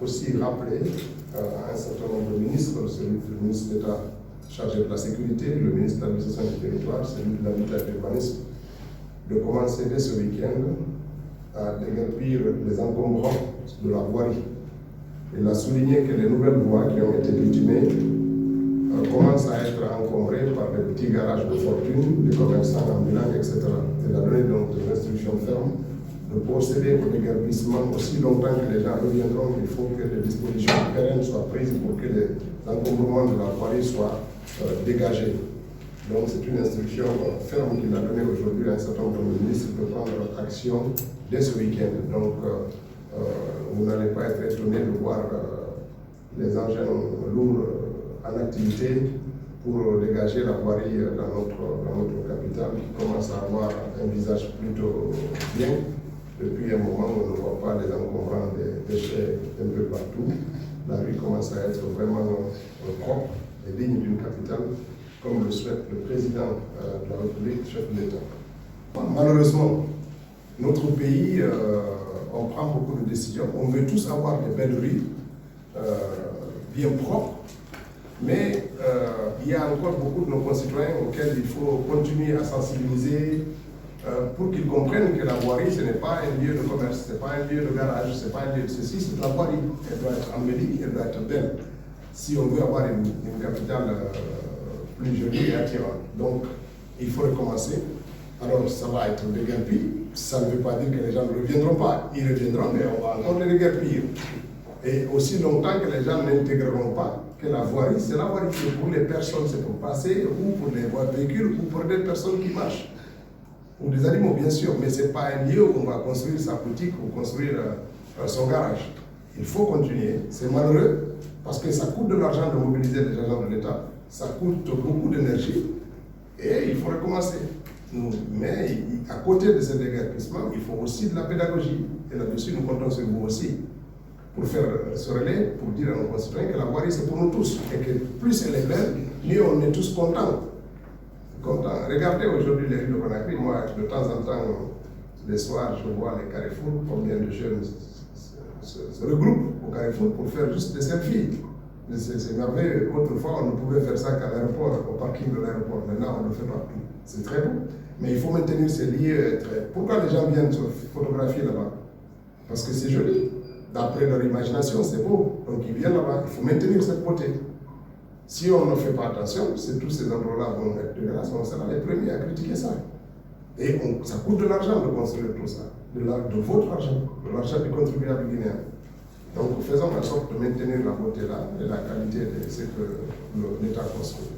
aussi rappeler à un certain nombre de ministres, celui du ministre d'État chargé de la sécurité, le ministre de l'administration du territoire, celui de l'habitat et de l'urbanisme, de commencer dès ce week-end à déguerpir les encombrants de la voirie. Il a souligné que les nouvelles voies qui ont été bitumées commencent à être encombrées par des petits garages de fortune, des commerçants ambulants, etc. Il a donné donc des instructions fermes de procéder au déguerpissement aussi longtemps que les gens reviendront. Il faut que des dispositions pérennes soient prises pour que les encombrements de la voirie soient dégagés. Donc c'est une instruction ferme qu'il a donnée aujourd'hui à un certain nombre de ministres de prendre action dès ce week-end. Donc vous n'allez pas être étonné de voir les engins lourds en activité pour dégager la voirie dans notre capitale qui commence à avoir un visage plutôt bien. Depuis un moment, on ne voit pas les encombrants des déchets un peu partout. La rue commence à être vraiment propre et digne d'une capitale, comme le souhaite le président de la République, chef de l'État. Malheureusement, notre pays, on prend beaucoup de décisions. On veut tous avoir des belles rues, bien propres, mais il y a encore beaucoup de nos concitoyens auxquels il faut continuer à sensibiliser pour qu'ils comprennent que la voirie, ce n'est pas un lieu de commerce, ce n'est pas un lieu de garage, ce n'est pas un lieu de ceci, c'est la voirie. Elle doit être embellie, elle doit être belle, si on veut avoir une capitale plus jolie et attirante. Donc, il faut recommencer. Alors, ça va être déguerpi. Ça ne veut pas dire que les gens ne reviendront pas. Ils reviendront, mais on va encore les déguerpir. Et aussi longtemps que les gens n'intégreront pas que la voirie, c'est la voirie. Pour les personnes, c'est pour passer, ou pour les véhicules, ou pour des personnes qui marchent. Ou des animaux, bien sûr, mais ce n'est pas un lieu où on va construire sa boutique ou construire son garage. Il faut continuer. C'est malheureux, parce que ça coûte de l'argent de mobiliser les agents de l'État, ça coûte beaucoup d'énergie, et il faut recommencer. Mais à côté de ce déguerpissement, il faut aussi de la pédagogie. Et là-dessus, nous comptons sur vous aussi, pour faire ce relais, pour dire à nos concitoyens que la voirie, c'est pour nous tous, et que plus elle est belle, mieux on est tous contents. Regardez aujourd'hui les rues de Conakry. Moi, de temps en temps, les soirs, je vois les carrefours, combien de jeunes se regroupent au carrefour pour faire juste des selfies. C'est merveilleux. Autrefois, on ne pouvait faire ça qu'à l'aéroport, au parking de l'aéroport. Maintenant, on le fait partout. C'est très beau. Mais il faut maintenir ces lieux. Pourquoi les gens viennent se photographier là-bas? Parce que c'est joli. D'après leur imagination, c'est beau. Donc, ils viennent là-bas. Il faut maintenir cette beauté. Si on ne fait pas attention, tous ces endroits-là vont être dégueulasses, on sera les premiers à critiquer ça. Et ça coûte de l'argent de construire tout ça, de votre argent, de l'argent du contribuable guinéen. Donc faisons en sorte de maintenir la beauté là et la qualité de ce que l'État construit.